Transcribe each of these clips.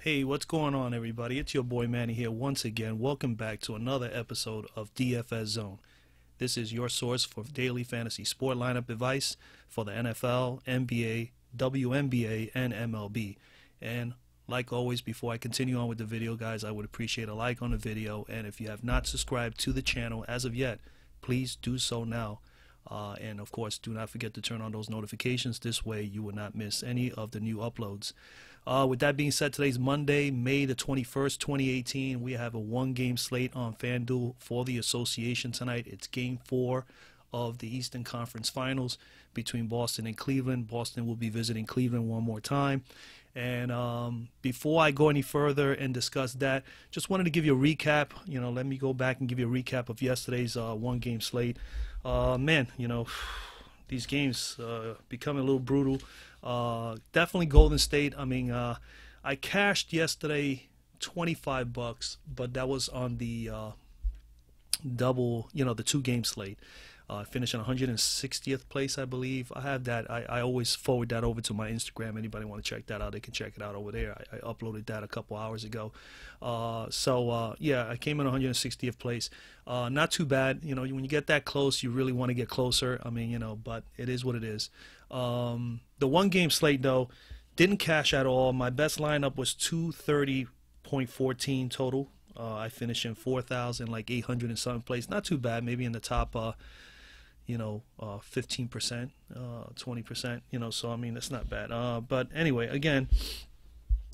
Hey, what's going on, everybody? It's your boy Manny here once again. Welcome back to another episode of DFS Zone. This is your source for daily fantasy sport lineup advice for the NFL, NBA, WNBA, and MLB. And like always, before I continue on with the video, guys, I would appreciate a like on the video. And if you have not subscribed to the channel as of yet, please do so now. And of course, do not forget to turn on those notifications. This way you will not miss any of the new uploads. With that being said, today's Monday, May the 21st, 2018. We have a one-game slate on Fanduel for the association tonight. It's Game 4 of the Eastern Conference Finals between Boston and Cleveland. Boston will be visiting Cleveland one more time. And before I go any further and discuss that, just wanted to give you a recap. Let me go back and give you a recap of yesterday's one-game slate. Man, these games becoming a little brutal. Definitely Golden State. I cashed yesterday $25, but that was on the double, the two-game slate. Finished in 160th place, I believe. I have that. I always forward that over to my Instagram. Anybody want to check that out, they can check it out over there. I uploaded that a couple hours ago. Yeah, I came in 160th place. Not too bad. When you get that close, you really want to get closer. But it is what it is. The one-game slate, though, didn't cash at all. My best lineup was 230.14 total. I finished in 4,800 and something place. Not too bad. Maybe in the top 15%, 20%, so that's not bad. But anyway, again,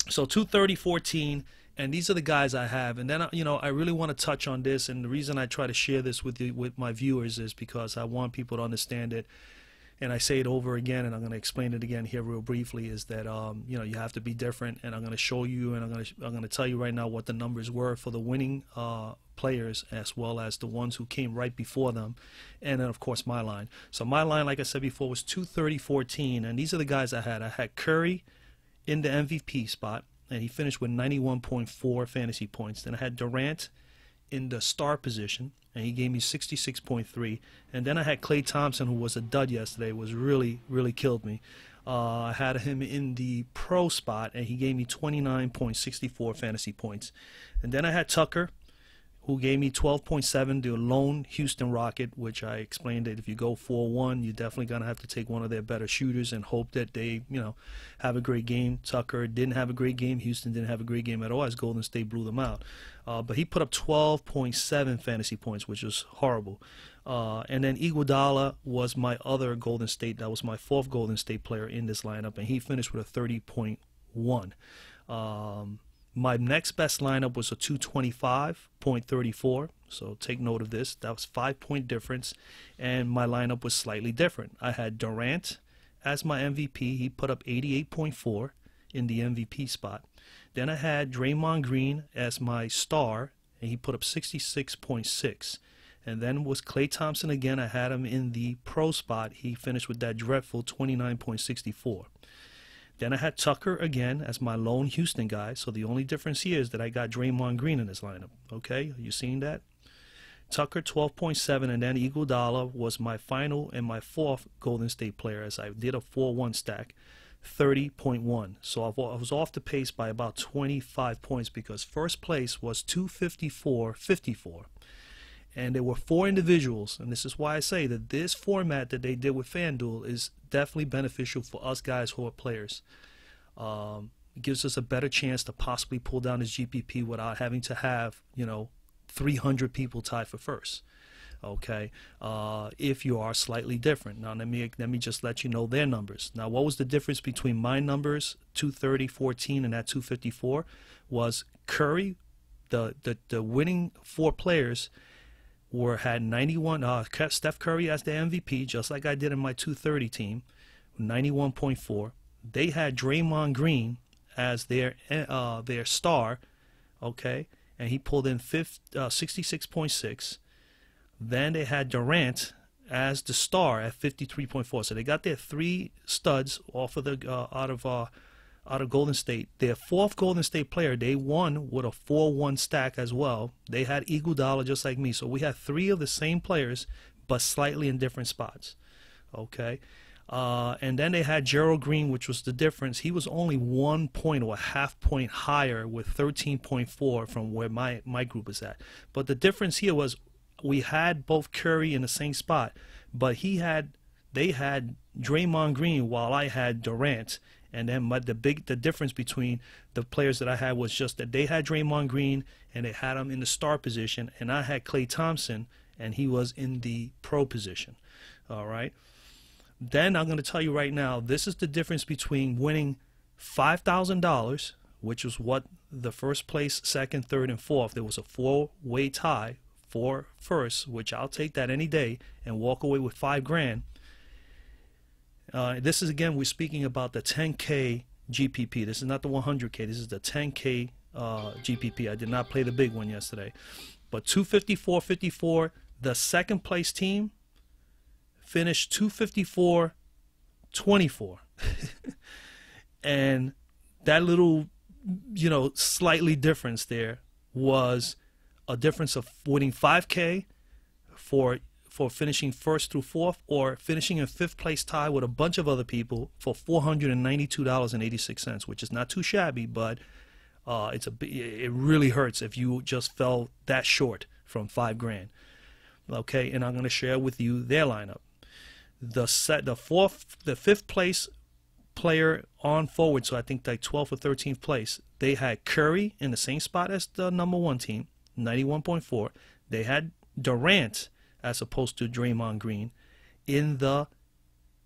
so 230.14, and these are the guys I have. And then I really want to touch on this, and the reason I try to share this with my viewers is because I want people to understand it. And I say it over again, and I'm going to explain it again here real briefly, is that you have to be different, and I'm going to show you, and I'm going to tell you right now what the numbers were for the winning players, as well as the ones who came right before them, and then of course my line. So my line, like I said before, was 230.14, and these are the guys I had. I had Curry in the MVP spot, and he finished with 91.4 fantasy points. Then I had Durant in the star position, and he gave me 66.3. And then I had Klay Thompson, who was a dud yesterday, was really killed me. I had him in the pro spot, and he gave me 29.64 fantasy points. And then I had Tucker, who gave me 12.7, the lone Houston Rocket, which I explained that if you go 4-1, you're definitely going to have to take one of their better shooters and hope that they, have a great game. Tucker didn't have a great game. Houston didn't have a great game at all, as Golden State blew them out. But he put up 12.7 fantasy points, which was horrible. And then Iguodala was my other Golden State. That was my fourth Golden State player in this lineup, and he finished with a 30.1. My next best lineup was a 225.34, so take note of this. That was 5-point difference, and my lineup was slightly different. I had Durant as my MVP. He put up 88.4 in the MVP spot. Then I had Draymond Green as my star, and he put up 66.6. And then was Klay Thompson again. I had him in the pro spot. He finished with that dreadful 29.64. Then I had Tucker again as my lone Houston guy. So the only difference here is that I got Draymond Green in this lineup. Okay, are you seeing that? Tucker 12.7, and then Iguodala was my final and my fourth Golden State player, as I did a 4-1 stack, 30.1. So I was off the pace by about 25 points, because first place was 254.54. And there were 4 individuals, and this is why I say that this format that they did with FanDuel is definitely beneficial for us guys who are players. It gives us a better chance to possibly pull down this GPP without having to have, 300 people tied for first. Okay, if you are slightly different. Now let me just let you know their numbers. Now, what was the difference between my numbers, 230.14, and that 254? Was Curry, the winning 4 players, had 91. Steph Curry as the MVP, just like I did in my 230 team, 91.4. They had Draymond Green as their star, okay, and he pulled in 66.6. Then they had Durant as the star at 53.4. So they got their 3 studs off of the out of Golden State. Their fourth Golden State player, they won with a 4-1 stack as well. They had Iguodala just like me. So we had 3 of the same players, but slightly in different spots. Okay. And then they had Gerald Green, which was the difference. He was only 1 point or a half point higher with 13.4 from where my group is at. But the difference here was we had both Curry in the same spot, but they had Draymond Green while I had Durant. And then the difference between the players that I had was just that they had Draymond Green and they had him in the star position, and I had Klay Thompson and he was in the pro position. All right. Then I'm going to tell you right now, this is the difference between winning $5,000, which was what the first place, second, third, and fourth. There was a four-way tie for first, which I'll take that any day and walk away with $5,000. This is, again, we're speaking about the 10K GPP. This is not the 100K. This is the 10K GPP. I did not play the big one yesterday. But 254.54, the second place team finished 254.24. And that little, slightly difference there was a difference of winning 5K for finishing first through fourth, or finishing in fifth place tie with a bunch of other people for $492.86, which is not too shabby, but it really hurts if you just fell that short from $5,000. Okay, and I'm going to share with you their lineup. The fifth place player on forward, so I think like 12th or 13th place, they had Curry in the same spot as the number one team, 91.4. They had Durant as opposed to Draymond Green in the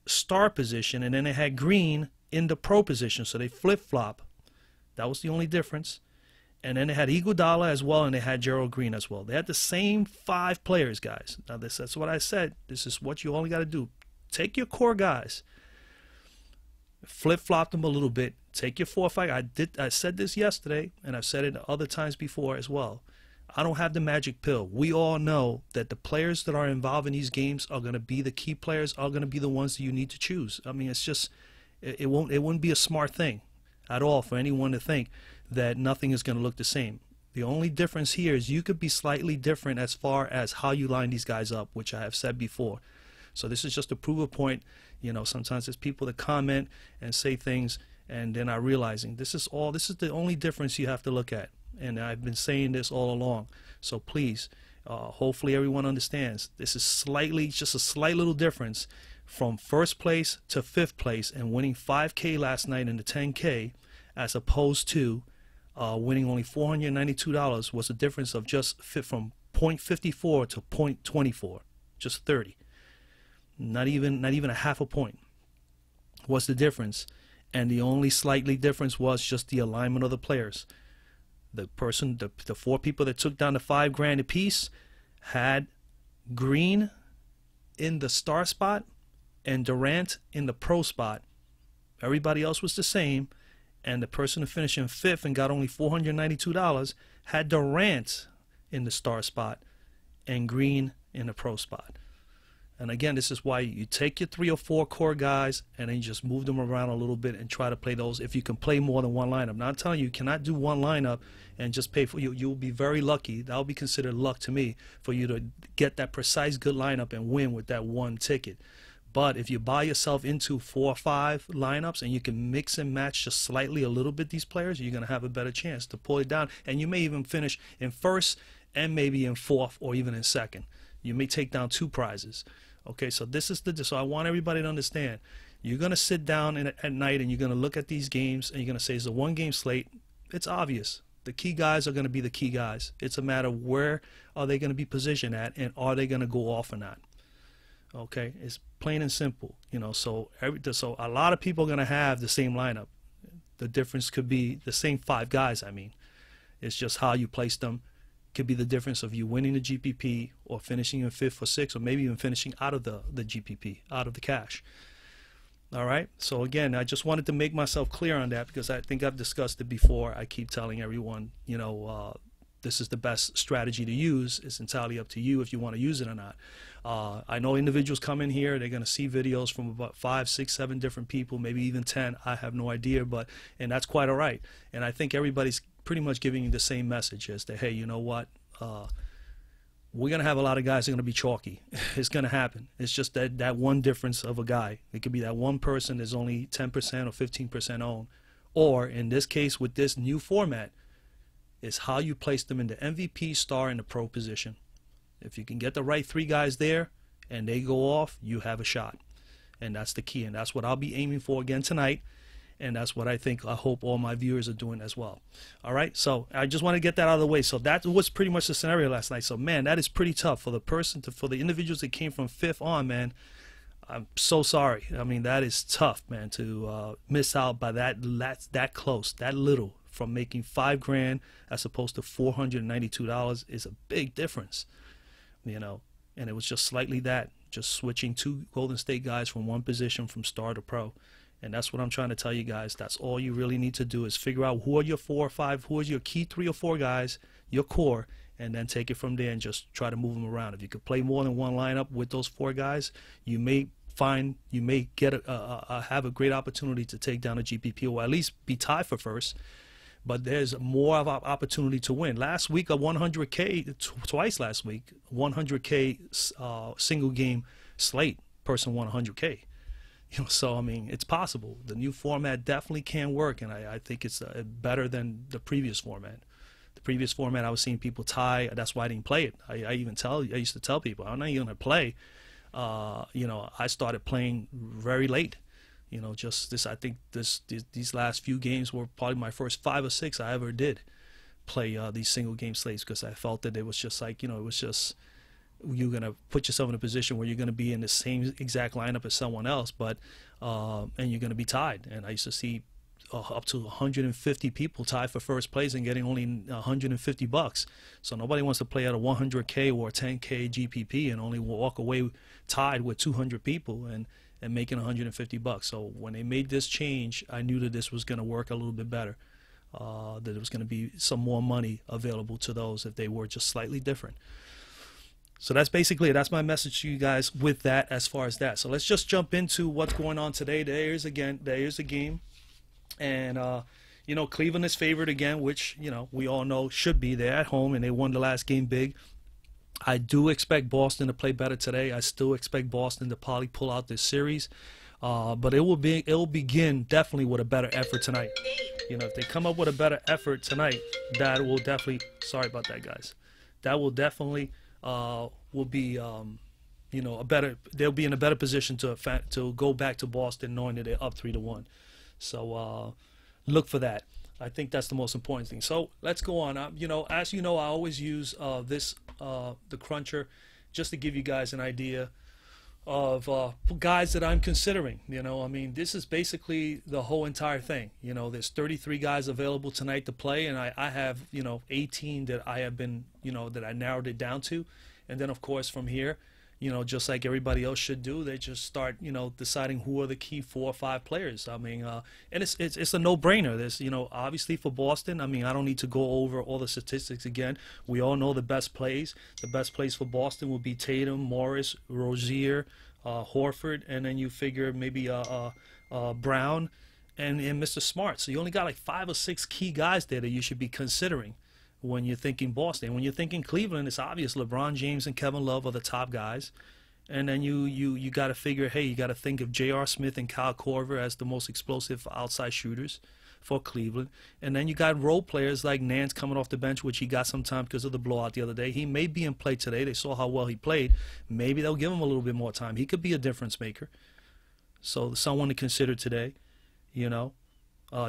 star position, and then they had Green in the pro position, so they flip-flop. That was the only difference. And then they had Iguodala as well, and they had Gerald Green as well. They had the same 5 players, guys. Now, that's what I said. This is what you only got to do. Take your core guys, flip-flop them a little bit. Take your 4 or 5. I said this yesterday, and I've said it other times before as well. I don't have the magic pill. We all know that the players that are involved in these games are going to be the key players, are going to be the ones that you need to choose. I mean, it's just, it wouldn't be a smart thing at all for anyone to think that nothing is going to look the same. The only difference here is you could be slightly different as far as how you line these guys up, which I have said before. So this is just to prove a point. Sometimes there's people that comment and say things, and they're not realizing this is the only difference you have to look at. And I've been saying this all along. So please, hopefully everyone understands. This is just a slight little difference from first place to fifth place, and winning 5K last night in the 10K, as opposed to winning only $492, was a difference of just from 0.54 to 0.24, just 30. Not even a half a point was the difference, and the only slightly difference was just the alignment of the players. The 4 people that took down the $5,000 apiece had Green in the star spot and Durant in the pro spot. Everybody else was the same, and the person who finished in fifth and got only $492 had Durant in the star spot and Green in the pro spot. And again, this is why you take your 3 or 4 core guys and then you just move them around a little bit and try to play those. If you can play more than one lineup. Now, I'm telling you, you cannot do one lineup and just pay for you. You'll be very lucky. That'll be considered luck to me for you to get that precise good lineup and win with that one ticket. But if you buy yourself into 4 or 5 lineups and you can mix and match just slightly a little bit these players, you're going to have a better chance to pull it down. And you may even finish in first and maybe in fourth or even in second. You may take down 2 prizes. Okay, so so I want everybody to understand. You're going to sit down at night and you're going to look at these games and you're going to say, it's a 1-game slate. It's obvious. The key guys are going to be the key guys. It's a matter of where are they going to be positioned at, and are they going to go off or not. Okay, it's plain and simple. So a lot of people are going to have the same lineup. The difference could be the same 5 guys. I mean, it's just how you place them. Could be the difference of you winning the GPP or finishing in 5th or 6th, or maybe even finishing out of the GPP, out of the cash. All right. So again, I just wanted to make myself clear on that because I think I've discussed it before. I keep telling everyone, this is the best strategy to use. It's entirely up to you if you want to use it or not. I know individuals come in here, they're going to see videos from about 5, 6, 7 different people, maybe even 10. I have no idea, and that's quite all right. And I think everybody's pretty much giving you the same message as that, hey, you know what? we're going to have a lot of guys that are going to be chalky. It's going to happen. It's just that one difference of a guy. It could be that one person that's only 10% or 15% owned. Or in this case, with this new format, is how you place them in the MVP, star, and the pro position. If you can get the right 3 guys there and they go off, you have a shot. And that's the key. And that's what I'll be aiming for again tonight. And that's what I hope all my viewers are doing as well. All right, so I just want to get that out of the way. So that was pretty much the scenario last night. So, man, that is pretty tough for for the individuals that came from 5th on, man. I'm so sorry. I mean, that is tough, man, to miss out by that close, that little, from making $5 grand as opposed to $492 is a big difference, you know. And it was just slightly just switching 2 Golden State guys from one position from star to pro. And that's what I'm trying to tell you guys. That's all you really need to do is figure out who are your 4 or 5, who is your key 3 or 4 guys, your core, and then take it from there and just try to move them around. If you could play more than one lineup with those 4 guys, you may get have a great opportunity to take down a GPP or at least be tied for first. But there's more of an opportunity to win. Last week, a 100K, twice last week, 100K single game slate person won 100K. You know, so I mean, it's possible. The new format definitely can work, and I think it's better than the previous format. The previous format, I was seeing people tie. That's why I didn't play it. I used to tell people, I'm not even gonna play. You know, I started playing very late. You know, I think these last few games were probably my first 5 or 6 I ever did play these single game slates, because I felt that it was just like, you know, it was just, you're going to put yourself in a position where you're going to be in the same exact lineup as someone else, but and you're going to be tied. And I used to see up to 150 people tied for first place and getting only $150. So nobody wants to play at a 100K or a 10K GPP and only walk away tied with 200 people and making $150. So when they made this change, I knew that this was going to work a little bit better, that there was going to be some more money available to those if they were just slightly different. So that's basically it. That's my message to you guys with that, as far as that. So let's just jump into what's going on today. There is a game. And, you know, Cleveland is favored again, which, you know, we all know should be. They're at home, and they won the last game big. I do expect Boston to play better today. I still expect Boston to probably pull out this series. But it will begin definitely with a better effort tonight. You know, if they come up with a better effort tonight, that will definitely, sorry about that, guys. That will definitely will be, you know, they'll be in a better position to go back to Boston knowing that they're up 3-1. So look for that. I think that's the most important thing. So let's go on. You know, as you know, I always use the cruncher just to give you guys an idea of guys that I'm considering. You know, I mean, this is basically the whole entire thing. You know, there's 33 guys available tonight to play, and I have, you know, 18 that I have been, you know, that I narrowed it down to. And then, of course, from here, you know, just like everybody else should do, they just start, you know, deciding who are the key 4 or 5 players. I mean, and it's a no-brainer. There's, you know, obviously for Boston, I mean, I don't need to go over all the statistics again. We all know the best plays. The best plays for Boston will be Tatum, Morris, Rozier, Horford, and then you figure maybe Brown and Mr. Smart. So you only got like 5 or 6 key guys there that you should be considering when you're thinking Boston. When you're thinking Cleveland, it's obvious LeBron James and Kevin Love are the top guys. And then you got to figure, hey, you got to think of J.R. Smith and Kyle Korver as the most explosive outside shooters for Cleveland. And then you got role players like Nance coming off the bench, which he got some time because of the blowout the other day. He may be in play today. They saw how well he played. Maybe they'll give him a little bit more time. He could be a difference maker. So someone to consider today, you know.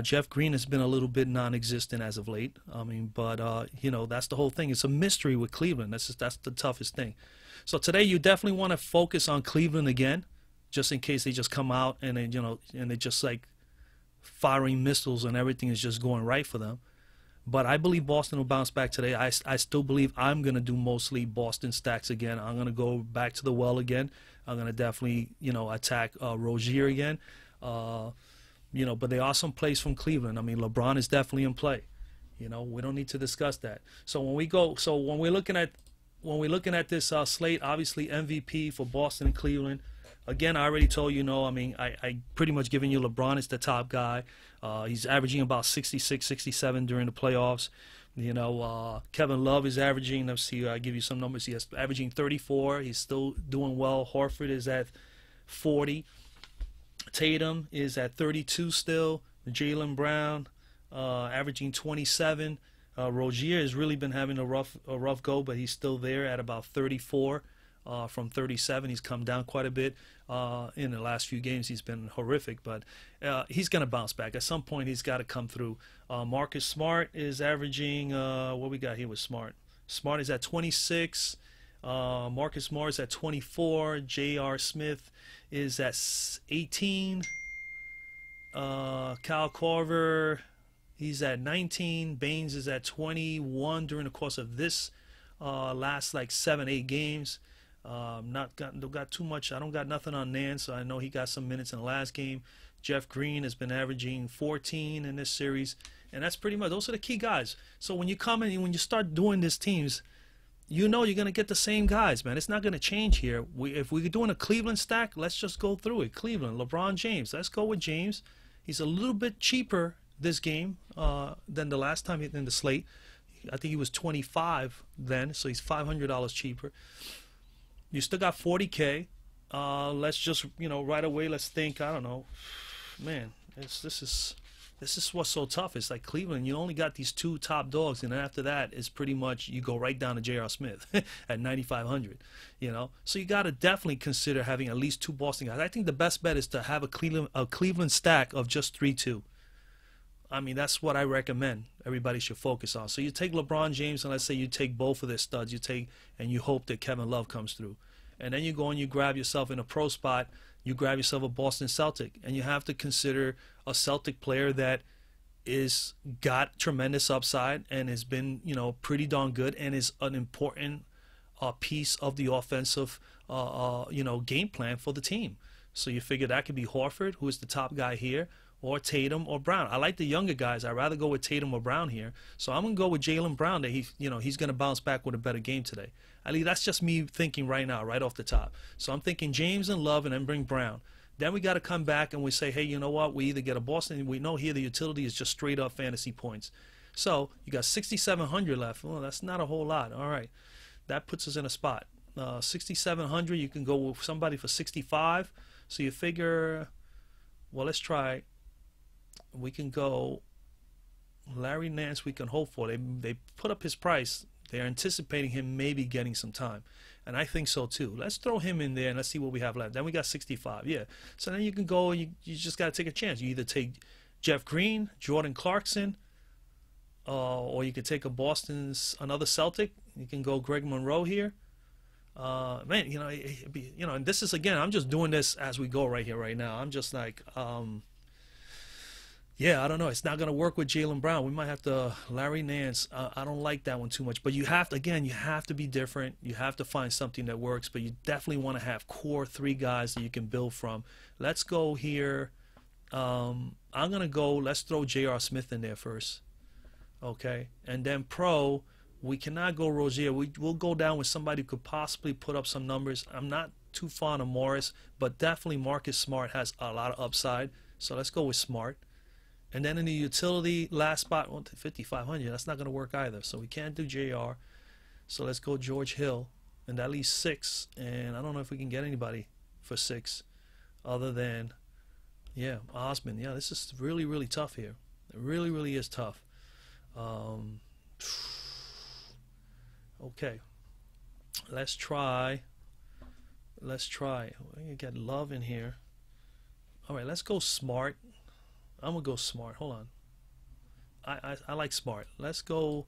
Jeff Green has been a little bit non-existent as of late. I mean, but you know, that's the whole thing. It's a mystery with Cleveland. That's the toughest thing. So today you definitely want to focus on Cleveland again, just in case they just come out and they, you know, and they just like firing missiles and everything is just going right for them. But I believe Boston will bounce back today. I still believe I'm going to do mostly Boston stacks again. I'm going to go back to the well again. I'm going to definitely, you know, attack Rozier again. You know, but there are some plays from Cleveland. I mean, LeBron is definitely in play. You know, we don't need to discuss that. So when we're looking at this slate, obviously MVP for Boston and Cleveland. Again, I already told you, I mean, I pretty much given you LeBron as the top guy. He's averaging about 66, 67 during the playoffs. Kevin Love is averaging, let's see, I'll give you some numbers. He is averaging 34. He's still doing well. Horford is at 40. Tatum is at 32 still. Jaylen Brown averaging 27. Rozier has really been having a rough go, but he's still there at about 34 from 37. He's come down quite a bit in the last few games. He's been horrific, but he's going to bounce back. At some point, he's got to come through. Marcus Smart is averaging, what we got here with Smart? Smart is at 26. Marcus Morris at 24. J.R. Smith is at 18. Kyle Korver, he's at 19. Baines is at 21 during the course of this last like 7-8 games. Don't got too much. I don't got nothing on Nance, so I know he got some minutes in the last game. Jeff Green has been averaging 14 in this series, and that's pretty much, those are the key guys. So when you come in, when you start doing these teams, you know you're going to get the same guys, man. It's not going to change here. If we're doing a Cleveland stack, let's just go through it. Cleveland, LeBron James. Let's go with James. He's a little bit cheaper this game than the last time in the slate. I think he was 25 then, so he's $500 cheaper. You still got 40K. Let's just, right away, let's think, I don't know. Man, this is what's so tough. It's like Cleveland, you only got these two top dogs, and then after that, it's pretty much you go right down to J.R. Smith at 9,500. So you got to definitely consider having at least two Boston guys. I think the best bet is to have a Cleveland stack of just 3-2. I mean, that's what I recommend everybody should focus on. So you take LeBron James, and let's say you take both of their studs, and you hope that Kevin Love comes through. And then you go and you grab yourself in a pro spot, you grab yourself a Boston Celtic, and you have to consider a Celtic player that is got tremendous upside and has been, pretty darn good and is an important piece of the offensive, game plan for the team. So you figure that could be Horford, who is the top guy here, or Tatum or Brown. I like the younger guys. I'd rather go with Tatum or Brown here. So I'm going to go with Jaylen Brown that he's going to bounce back with a better game today. At least that's just me thinking right now, right off the top. So I'm thinking James and Love and then bring Brown. Then we got to come back and we say, hey, you know what? We either get a Boston. We know here the utility is just straight up fantasy points. So you got 6,700 left. Well, that's not a whole lot. All right. That puts us in a spot. 6,700, you can go with somebody for 65. So you figure, well, let's try. We can go Larry Nance. We can hope for. They put up his price. They're anticipating him maybe getting some time, and I think so too. Let's throw him in there and let's see what we have left. Then we got 65. Yeah. So then you can go. You just got to take a chance. You either take Jeff Green, Jordan Clarkson, or you could take another Celtic. You can go Greg Monroe here. Man, and this is, again, I'm just doing this as we go right here, right now. I'm just like, yeah, I don't know. It's not going to work with Jaylen Brown. We might have to Larry Nance. I don't like that one too much. But you have to be different. You have to find something that works. But you definitely want to have core 3 guys that you can build from. Let's go here. I'm going to go, let's throw J.R. Smith in there first. Okay. And then pro, we cannot go Rozier. We'll go down with somebody who could possibly put up some numbers. I'm not too fond of Morris, but definitely Marcus Smart has a lot of upside. So let's go with Smart. And then in the utility, last spot, 5,500. That's not going to work either. So we can't do JR. So let's go George Hill. And that leaves 6. And I don't know if we can get anybody for 6 other than, yeah, Osman. Yeah, this is really, really tough here. It really, really is tough. Okay. Let's try. Let's try. We can get Love in here. All right, let's go Smart. I'm gonna go Smart. Hold on. I like Smart. Let's go.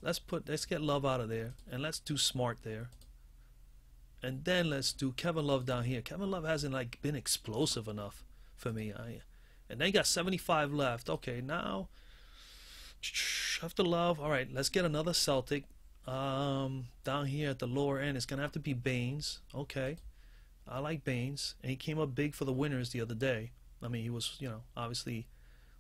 Let's get Love out of there, and let's do Smart there. And then let's do Kevin Love down here. Kevin Love hasn't been explosive enough for me. And then you got 75 left. Okay, now after Love. All right, let's get another Celtic. Down here at the lower end, it's gonna have to be Baines. Okay, I like Baines, and he came up big for the winners the other day. I mean, he was, obviously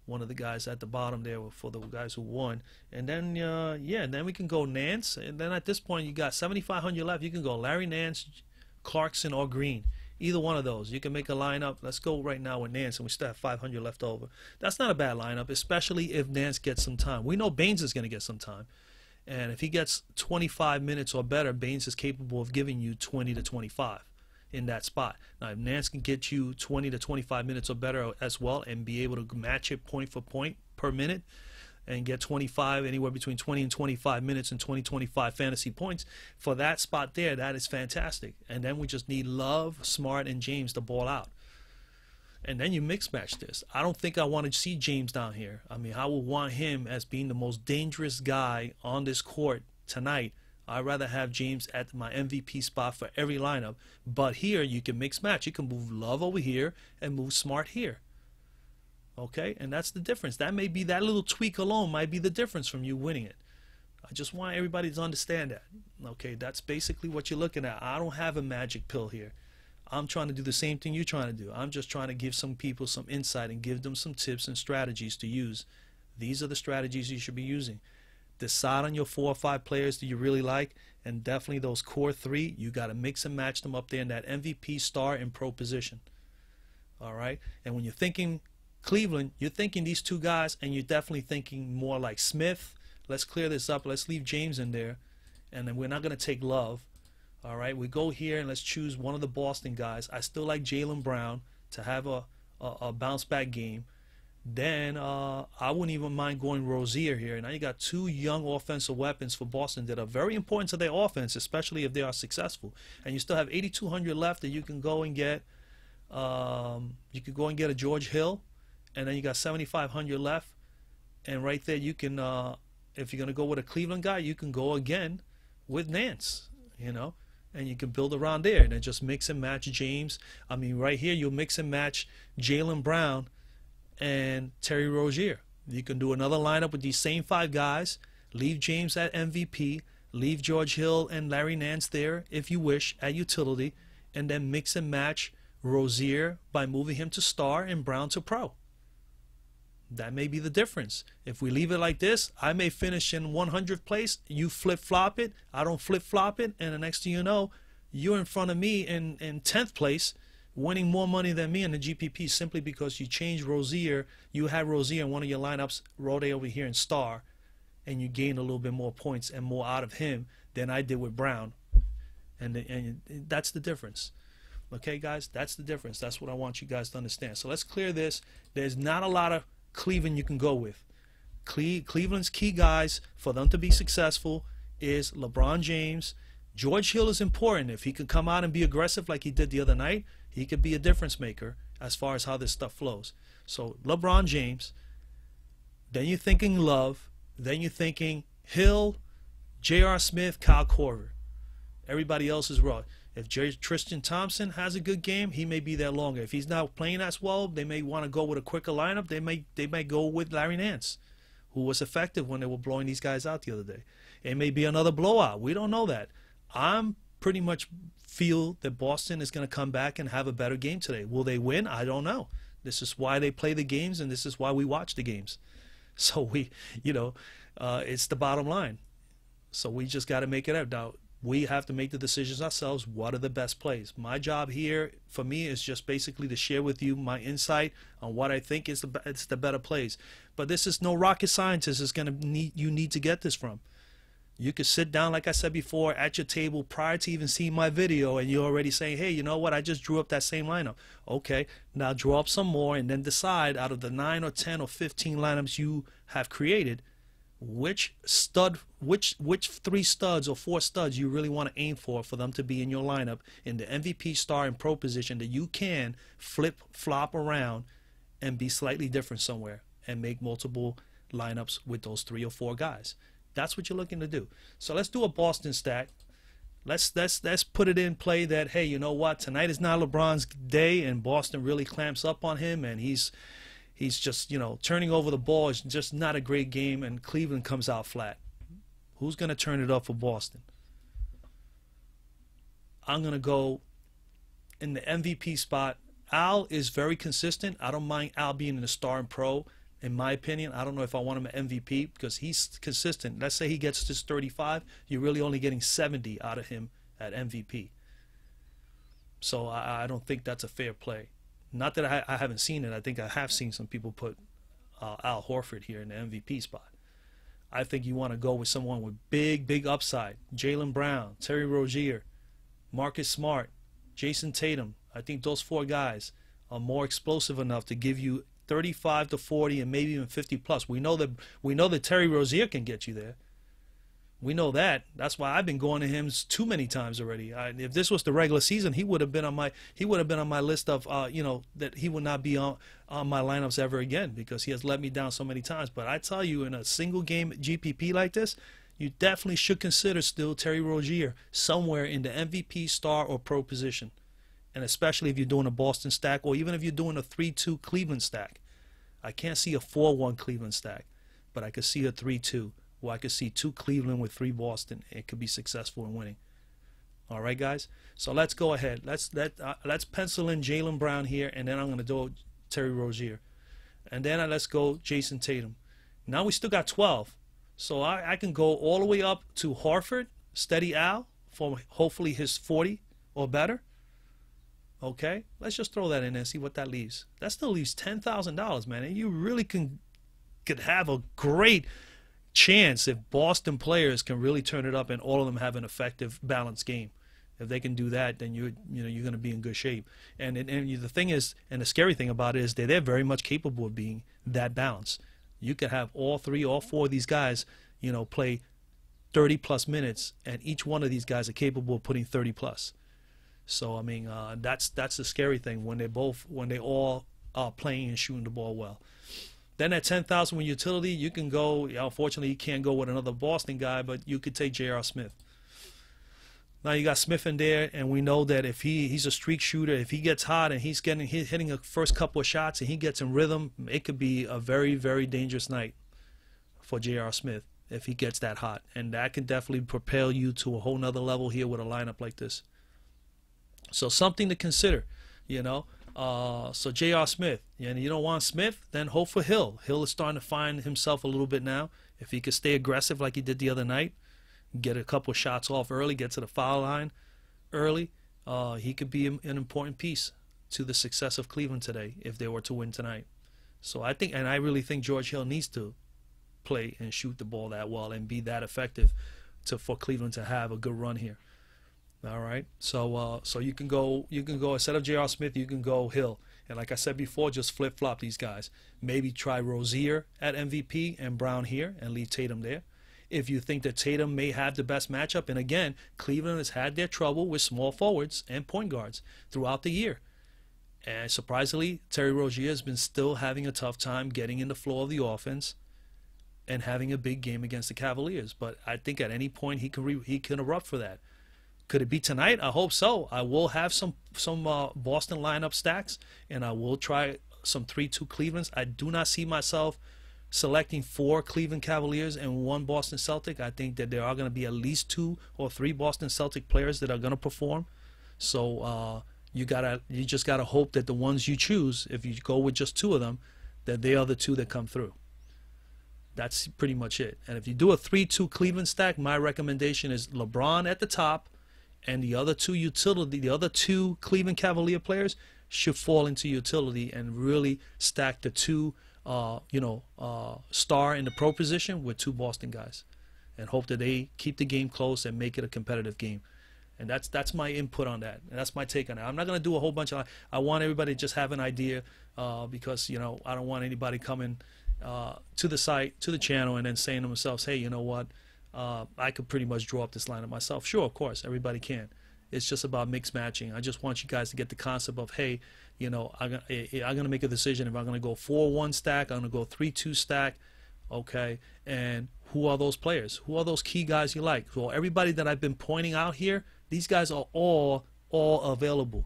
one of the guys at the bottom there for the guys who won. And then, yeah, and then we can go Nance. And then at this point, you got 7,500 left. You can go Larry Nance, Clarkson, or Green. Either one of those. You can make a lineup. Let's go right now with Nance, and we still have 500 left over. That's not a bad lineup, especially if Nance gets some time. We know Baines is going to get some time. And if he gets 25 minutes or better, Baines is capable of giving you 20 to 25 in that spot. Now, if Nance can get you 20 to 25 minutes or better as well and be able to match it point for point per minute and get 25, anywhere between 20 and 25 minutes and 25 fantasy points, for that spot there, that is fantastic. And then we just need Love, Smart, and James to ball out. And then you mix match this. I don't think I want to see James down here. I mean, I would want him as being the most dangerous guy on this court tonight. I'd rather have James at my MVP spot for every lineup. But here, you can mix match. You can move Love over here and move Smart here. Okay? And that's the difference. That may be, that little tweak alone might be the difference from you winning it. I just want everybody to understand that. Okay? That's basically what you're looking at. I don't have a magic pill here. I'm trying to do the same thing you're trying to do. I'm just trying to give some people some insight and give them some tips and strategies to use. These are the strategies you should be using. Decide on your 4 or 5 players that you really like, and definitely those core 3, you got to mix and match them up there in that MVP, star, and pro position. All right? And when you're thinking Cleveland, you're thinking these 2 guys, and you're definitely thinking more like Smith. Let's clear this up. Let's leave James in there, and then we're not going to take Love. All right, we go here and let's choose one of the Boston guys. I still like Jaylen Brown to have a bounce back game. Then I wouldn't even mind going Rozier here. Now you got 2 young offensive weapons for Boston that are very important to their offense, especially if they are successful. And you still have 8,200 left that you can go and get. You could go and get a George Hill, and then you got 7,500 left. And right there, you can, if you're gonna go with a Cleveland guy, you can go again with Nance. You know. And you can build around there and then just mix and match James. I mean, right here, you'll mix and match Jaylen Brown and Terry Rozier. You can do another lineup with these same 5 guys. Leave James at MVP. Leave George Hill and Larry Nance there, if you wish, at utility. And then mix and match Rozier by moving him to star and Brown to pro. That may be the difference. If we leave it like this, I may finish in 100th place. You flip-flop it. I don't flip-flop it. And the next thing you know, you're in front of me in 10th place, winning more money than me in the GPP simply because you changed Rozier. You had Rozier in one of your lineups, Rode over here in star, and you gained a little bit more points and more out of him than I did with Brown. And that's the difference. Okay, guys? That's the difference. That's what I want you guys to understand. So let's clear this. There's not a lot of Cleveland you can go with. Cleveland's key guys for them to be successful is LeBron James. George Hill is important. If he could come out and be aggressive like he did the other night, he could be a difference maker as far as how this stuff flows. So LeBron James, then you're thinking Love, then you're thinking Hill, J.R. Smith, Kyle Korver. Everybody else is raw. If Tristan Thompson has a good game, he may be there longer. If he's not playing as well, they may want to go with a quicker lineup. They may go with Larry Nance, who was effective when they were blowing these guys out the other day. It may be another blowout. We don't know that. I'm pretty much feel that Boston is going to come back and have a better game today. Will they win? I don't know. This is why they play the games, and this is why we watch the games. So it's the bottom line. So we just got to make it out. Now, we have to make the decisions ourselves. What are the best plays? My job here, for me, is just basically to share with you my insight on what I think is the better plays. But this is no rocket scientist you need to get this from. You could sit down, like I said before, at your table prior to even seeing my video, and you're already saying, hey, you know what? I just drew up that same lineup. Okay, now draw up some more, and then decide out of the 9 or 10 or 15 lineups you have created, which 3 studs or 4 studs you really want to aim for them to be in your lineup in the MVP, star, and pro position that you can flop around and be slightly different somewhere and make multiple lineups with those 3 or 4 guys. That's what you're looking to do. So let's do a Boston stack. Let's put it in play that, hey, you know what? Tonight is not LeBron's day, and Boston really clamps up on him, and he's just, turning over the ball. It's just not a great game, and Cleveland comes out flat. Who's going to turn it up for Boston? I'm going to go in the MVP spot. Al is very consistent. I don't mind Al being in the star and pro. In my opinion, I don't know if I want him at MVP because he's consistent. Let's say he gets just 35. You're really only getting 70 out of him at MVP. So I don't think that's a fair play. Not that I haven't seen it. I think I have seen some people put Al Horford here in the MVP spot. I think you want to go with someone with big upside. Jaylen Brown, Terry Rozier, Marcus Smart, Jason Tatum. I think those four guys are more explosive enough to give you 35 to 40 and maybe even 50 plus. We know that Terry Rozier can get you there. We know that. That's why I've been going to him too many times already. If this was the regular season, he would have been on my list of that he would not be on my lineups ever again, because he has let me down so many times. But I tell you, in a single game GPP like this, you definitely should consider still Terry Rozier somewhere in the MVP, star, or pro position, and especially if you're doing a Boston stack, or even if you're doing a 3-2 Cleveland stack. I can't see a 4-1 Cleveland stack, but I could see a 3-2. Well, I could see 2 Cleveland with 3 Boston. It could be successful in winning. All right, guys. So let's go ahead. Let's pencil in Jaylen Brown here, and then I'm going to do Terry Rozier, and then let's go Jason Tatum. Now we still got 12, so I can go all the way up to Horford, Steady Al, for hopefully his 40 or better. Okay, let's just throw that in there and see what that leaves. That still leaves $10,000, man, and you really could have a great chance if Boston players can really turn it up and all of them have an effective, balanced game. If they can do that, then you're going to be in good shape. And the thing is, and the scary thing about it is that they're very much capable of being that balanced. You could have all 4 of these guys, play 30 plus minutes, and each one of these guys are capable of putting 30 plus. So I mean, that's the scary thing when they all are playing and shooting the ball well. Then at 10,000 with utility, you can go. Unfortunately, you can't go with another Boston guy, but you could take J.R. Smith. Now you got Smith in there, and we know that if he's a streak shooter, if he gets hot and he's hitting a first couple of shots and he gets in rhythm, it could be a very, very dangerous night for J.R. Smith if he gets that hot, and that can definitely propel you to a whole nother level here with a lineup like this. So something to consider, So J.R. Smith, and you don't want Smith, then hope for Hill. Hill is starting to find himself a little bit now. If he could stay aggressive like he did the other night, get a couple shots off early, get to the foul line early, he could be an important piece to the success of Cleveland today if they were to win tonight. So I really think George Hill needs to play and shoot the ball that well and be that effective for Cleveland to have a good run here. All right, so you can go instead of J.R. Smith, you can go Hill, and like I said before, just flip flop these guys. Maybe try Rozier at MVP and Brown here, and leave Tatum there. If you think that Tatum may have the best matchup, and again, Cleveland has had their trouble with small forwards and point guards throughout the year, and surprisingly, Terry Rozier has been still having a tough time getting in the flow of the offense and having a big game against the Cavaliers. But I think at any point he can erupt for that. Could it be tonight? I hope so. I will have some Boston lineup stacks, and I will try some 3-2 Clevelands. I do not see myself selecting 4 Cleveland Cavaliers and 1 Boston Celtic. I think that there are going to be at least 2 or 3 Boston Celtic players that are going to perform. So you just gotta hope that the ones you choose, if you go with just 2 of them, that they are the 2 that come through. That's pretty much it. And if you do a 3-2 Cleveland stack, my recommendation is LeBron at the top, and the other 2 Cleveland Cavalier players should fall into utility and really stack the 2 star in the pro position with 2 Boston guys, and hope that they keep the game close and make it a competitive game. And that's my input on that, and that's my take on it. I'm not going to do a whole bunch of. I want everybody to just have an idea, because I don't want anybody coming to the site, to the channel, and then saying to themselves, hey, you know what, I could pretty much draw up this lineup myself. Sure, of course, everybody can. It's just about mix matching. I just want you guys to get the concept of, hey, I'm going to make a decision if I'm going to go 4-1 stack, I'm going to go 3-2 stack, okay, and who are those players? Who are those key guys you like? Well, everybody that I've been pointing out here, these guys are all available.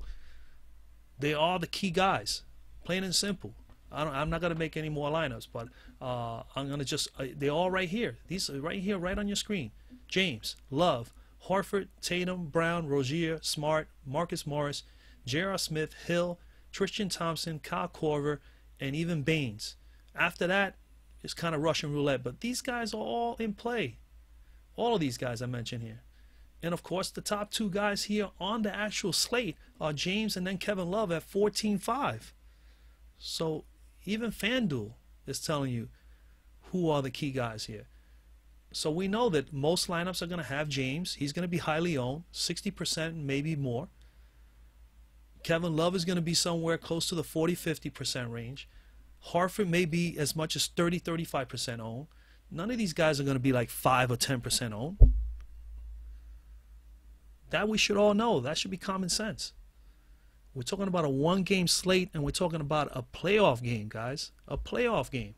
They are the key guys, plain and simple. I'm not going to make any more lineups, but I'm going to just, they're all right here. These are right here, right on your screen. James, Love, Horford, Tatum, Brown, Rozier, Smart, Marcus Morris, J.R. Smith, Hill, Tristan Thompson, Kyle Korver, and even Baines. After that, it's kind of Russian roulette, but these guys are all in play. All of these guys I mentioned here. And of course, the top two guys here on the actual slate are James and then Kevin Love at 14-5. So even Fanduel is telling you who are the key guys here. So we know that most lineups are going to have James. He's going to be highly owned, 60%, maybe more. Kevin Love is going to be somewhere close to the 40-50% range. Harford may be as much as 30-35% owned. None of these guys are going to be like 5 or 10% owned. That we should all know. That should be common sense. We're talking about a one-game slate, and we're talking about a playoff game, guys. A playoff game.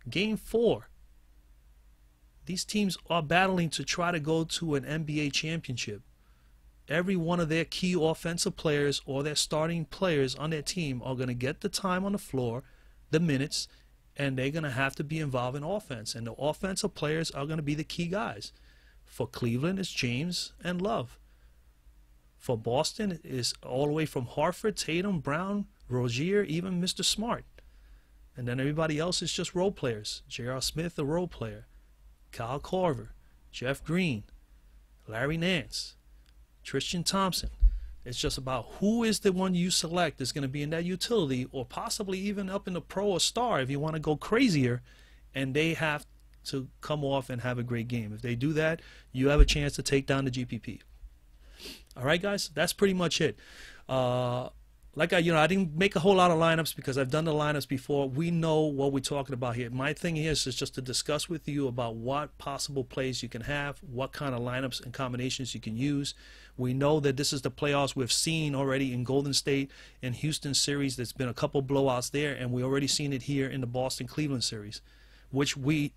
Game 4. These teams are battling to try to go to an NBA championship. Every one of their key offensive players or their starting players on their team are going to get the time on the floor, the minutes, and they're going to have to be involved in offense. And the offensive players are going to be the key guys. For Cleveland, it's James and Love. For Boston, it's all the way from Harford, Tatum, Brown, Rozier, even Mr. Smart. And then everybody else is just role players. J.R. Smith, a role player. Kyle Korver, Jeff Green, Larry Nance, Tristan Thompson. It's just about who is the one you select that's going to be in that utility, or possibly even up in the pro or star if you want to go crazier, and they have to come off and have a great game. If they do that, you have a chance to take down the GPP. All right, guys, that's pretty much it. I didn't make a whole lot of lineups because I've done the lineups before. We know what we're talking about here. My thing here is just to discuss with you about what possible plays you can have, what kind of lineups and combinations you can use. We know that this is the playoffs. We've seen already in Golden State and Houston series. There's been a couple blowouts there, and we already seen it here in the Boston-Cleveland series, which me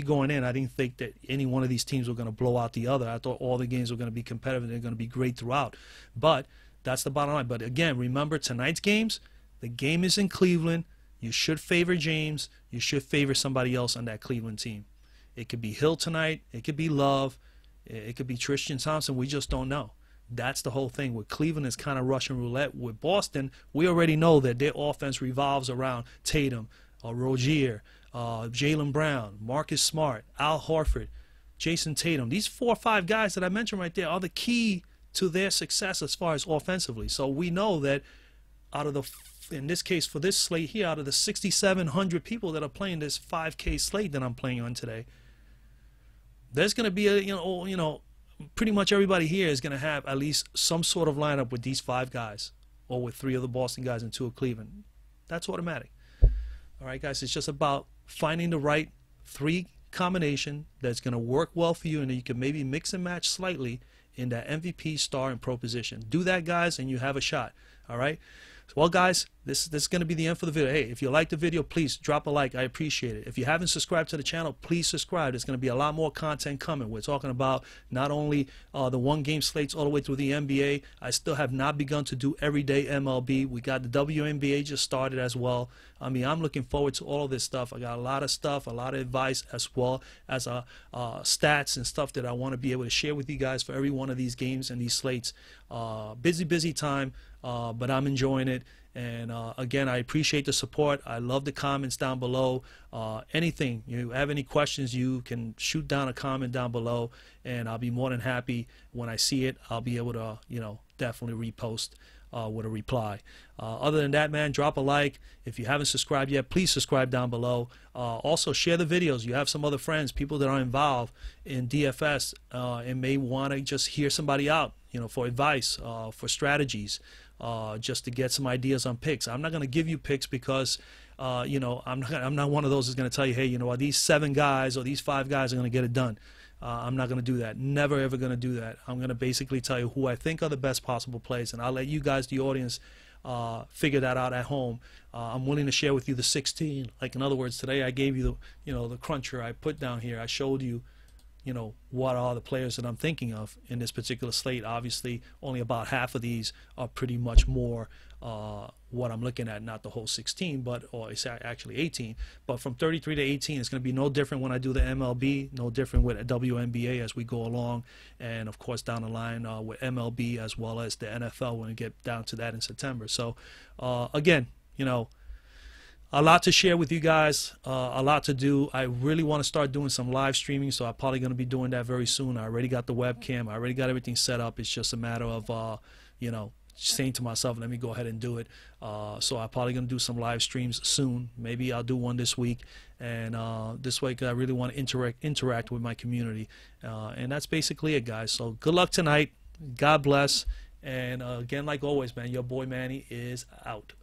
going in, I didn't think that any one of these teams were going to blow out the other. I thought all the games were going to be competitive and they're going to be great throughout. But that's the bottom line. But again, remember tonight's games, the game is in Cleveland. You should favor James. You should favor somebody else on that Cleveland team. It could be Hill tonight. It could be Love. It could be Tristan Thompson. We just don't know. That's the whole thing. With Cleveland, is kind of Russian roulette. With Boston, we already know that their offense revolves around Tatum, Rozier, Jaylen Brown, Marcus Smart, Al Horford, Jason Tatum. These 4 or 5 guys that I mentioned right there are the key to their success as far as offensively. So we know that out of the, in this case for this slate here, out of the 6,700 people that are playing this 5K slate that I'm playing on today, there's going to be a, pretty much everybody here is going to have at least some sort of lineup with these 5 guys, or with 3 of the Boston guys and 2 of Cleveland. That's automatic. All right, guys, it's just about finding the right 3 combination that's going to work well for you, and then you can maybe mix and match slightly in that MVP, star, and pro position. Do that, guys, and you have a shot. All right? Well, guys, this is going to be the end for the video. Hey, if you like the video, please drop a like. I appreciate it. If you haven't subscribed to the channel, please subscribe. There's going to be a lot more content coming. We're talking about not only the one-game slates all the way through the NBA. I still have not begun to do everyday MLB. We got the WNBA just started as well. I mean, I'm looking forward to all of this stuff. I got a lot of stuff, a lot of advice, as well as stats and stuff that I want to be able to share with you guys for every one of these games and these slates. Busy time, but I'm enjoying it. And again, I appreciate the support. I love the comments down below. Anything, you have any questions, you can shoot down a comment down below, and I'll be more than happy when I see it. I'll be able to, definitely repost with a reply. Other than that, man, drop a like. If you haven't subscribed yet, please subscribe down below. Also, share the videos. You have some other friends, people that are involved in DFS, and may want to just hear somebody out, for advice, for strategies, just to get some ideas on picks. I'm not going to give you picks because, I'm not one of those that's going to tell you, hey, these 7 guys or these 5 guys are going to get it done. I'm not going to do that. Never, ever going to do that. I'm going to basically tell you who I think are the best possible plays, and I'll let you guys, the audience, figure that out at home. I'm willing to share with you the 16. Like, in other words, today I gave you the cruncher I put down here. I showed you, what are the players that I'm thinking of in this particular slate. Obviously, only about half of these are pretty much more what I'm looking at, not the whole 16, or it's actually 18. But from 33 to 18, it's going to be no different when I do the MLB, no different with a WNBA as we go along, and of course down the line with MLB as well as the NFL when we get down to that in September. So again, a lot to share with you guys, a lot to do. I really want to start doing some live streaming, so I'm probably going to be doing that very soon. I already got the webcam. I already got everything set up. It's just a matter of, you know, saying to myself, let me go ahead and do it. So I'm probably going to do some live streams soon. Maybe I'll do one this week. And this way, 'cause I really want to interact with my community. And that's basically it, guys. So good luck tonight. God bless. And again, like always, man, your boy Manny is out.